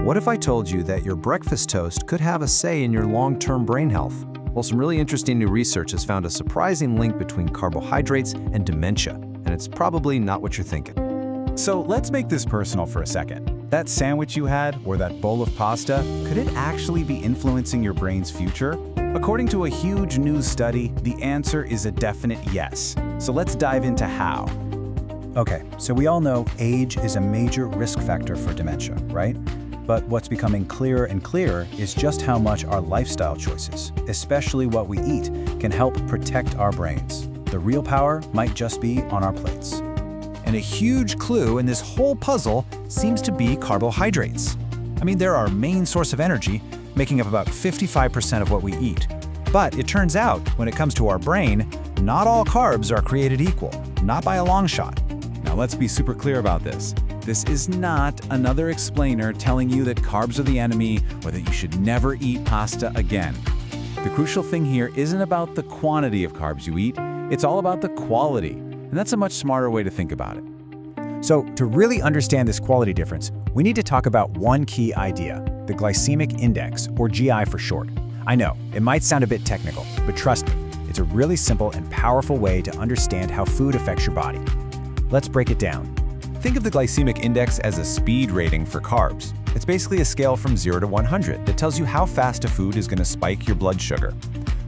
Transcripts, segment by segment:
What if I told you that your breakfast toast could have a say in your long-term brain health? Well, some really interesting new research has found a surprising link between carbohydrates and dementia, and it's probably not what you're thinking. So let's make this personal for a second. That sandwich you had, or that bowl of pasta, could it actually be influencing your brain's future? According to a huge new study, the answer is a definite yes. So let's dive into how. Okay, so we all know age is a major risk factor for dementia, right? But what's becoming clearer and clearer is just how much our lifestyle choices, especially what we eat, can help protect our brains. The real power might just be on our plates. And a huge clue in this whole puzzle seems to be carbohydrates. I mean, they're our main source of energy, making up about 55% of what we eat. But it turns out, when it comes to our brain, not all carbs are created equal, not by a long shot. Now let's be super clear about this. This is not another explainer telling you that carbs are the enemy or that you should never eat pasta again. The crucial thing here isn't about the quantity of carbs you eat, it's all about the quality. And that's a much smarter way to think about it. So to really understand this quality difference, we need to talk about one key idea, the glycemic index, or GI for short. I know, it might sound a bit technical, but trust me, it's a really simple and powerful way to understand how food affects your body. Let's break it down. Think of the glycemic index as a speed rating for carbs. It's basically a scale from 0 to 100 that tells you how fast a food is going to spike your blood sugar.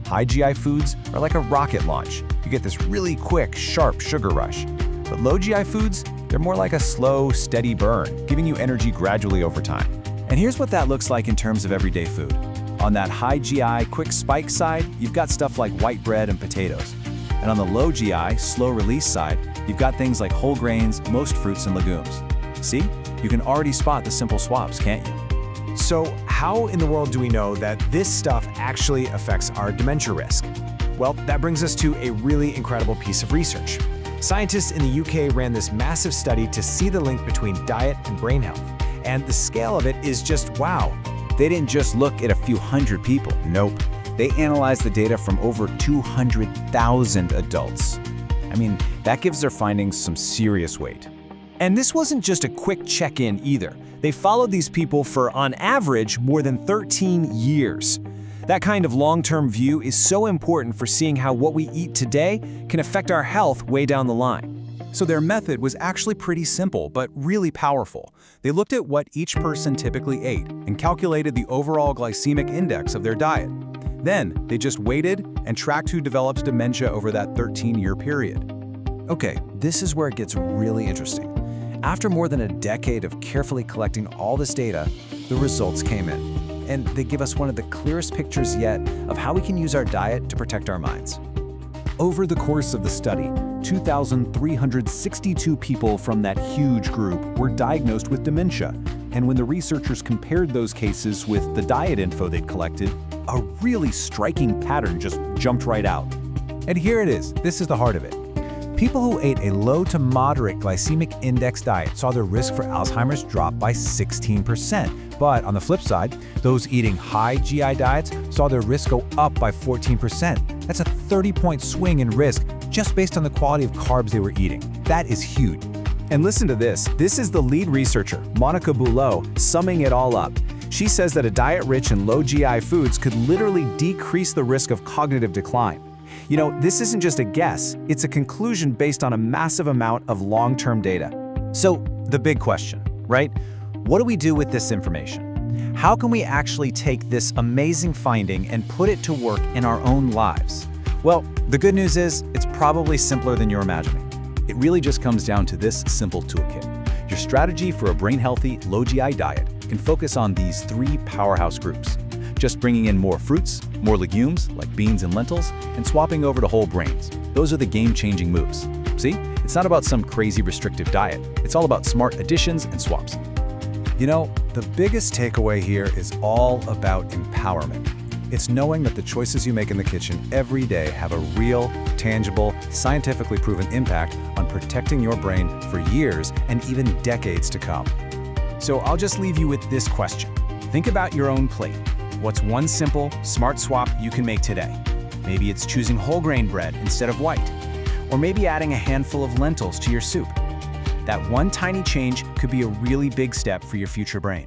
High GI foods are like a rocket launch. You get this really quick, sharp sugar rush. But low GI foods, they're more like a slow, steady burn, giving you energy gradually over time. And here's what that looks like in terms of everyday food. On that high GI, quick spike side, you've got stuff like white bread and potatoes. And on the low GI, slow release side, you've got things like whole grains, most fruits and legumes. See? You can already spot the simple swaps, can't you? So how in the world do we know that this stuff actually affects our dementia risk? Well, that brings us to a really incredible piece of research. Scientists in the UK ran this massive study to see the link between diet and brain health. And the scale of it is just wow. They didn't just look at a few hundred people. Nope. They analyzed the data from over 200,000 adults. I mean, that gives their findings some serious weight. And this wasn't just a quick check-in either. They followed these people for, on average, more than 13 years. That kind of long-term view is so important for seeing how what we eat today can affect our health way down the line. So their method was actually pretty simple, but really powerful. They looked at what each person typically ate and calculated the overall glycemic index of their diet. Then, they just waited and tracked who developed dementia over that 13-year period. Okay, this is where it gets really interesting. After more than a decade of carefully collecting all this data, the results came in. And they give us one of the clearest pictures yet of how we can use our diet to protect our minds. Over the course of the study, 2,362 people from that huge group were diagnosed with dementia. And when the researchers compared those cases with the diet info they'd collected, a really striking pattern just jumped right out. And here it is. This is the heart of it. People who ate a low to moderate glycemic index diet saw their risk for Alzheimer's drop by 16%. But on the flip side, those eating high GI diets saw their risk go up by 14%. That's a 30-point swing in risk just based on the quality of carbs they were eating. That is huge. And listen to this. This is the lead researcher, Monica Boulot, summing it all up. She says that a diet rich in low GI foods could literally decrease the risk of cognitive decline. You know, this isn't just a guess, it's a conclusion based on a massive amount of long-term data. So, the big question, right? What do we do with this information? How can we actually take this amazing finding and put it to work in our own lives? Well, the good news is, it's probably simpler than you're imagining. It really just comes down to this simple toolkit. Your strategy for a brain-healthy, low-GI diet can focus on these 3 powerhouse groups. Just bringing in more fruits, more legumes, like beans and lentils, and swapping over to whole grains. Those are the game-changing moves. See? It's not about some crazy restrictive diet. It's all about smart additions and swaps. You know, the biggest takeaway here is all about empowerment. It's knowing that the choices you make in the kitchen every day have a real, tangible, scientifically proven impact on protecting your brain for years and even decades to come. So I'll just leave you with this question. Think about your own plate. What's one simple, smart swap you can make today? Maybe it's choosing whole grain bread instead of white. Or maybe adding a handful of lentils to your soup. That one tiny change could be a really big step for your future brain.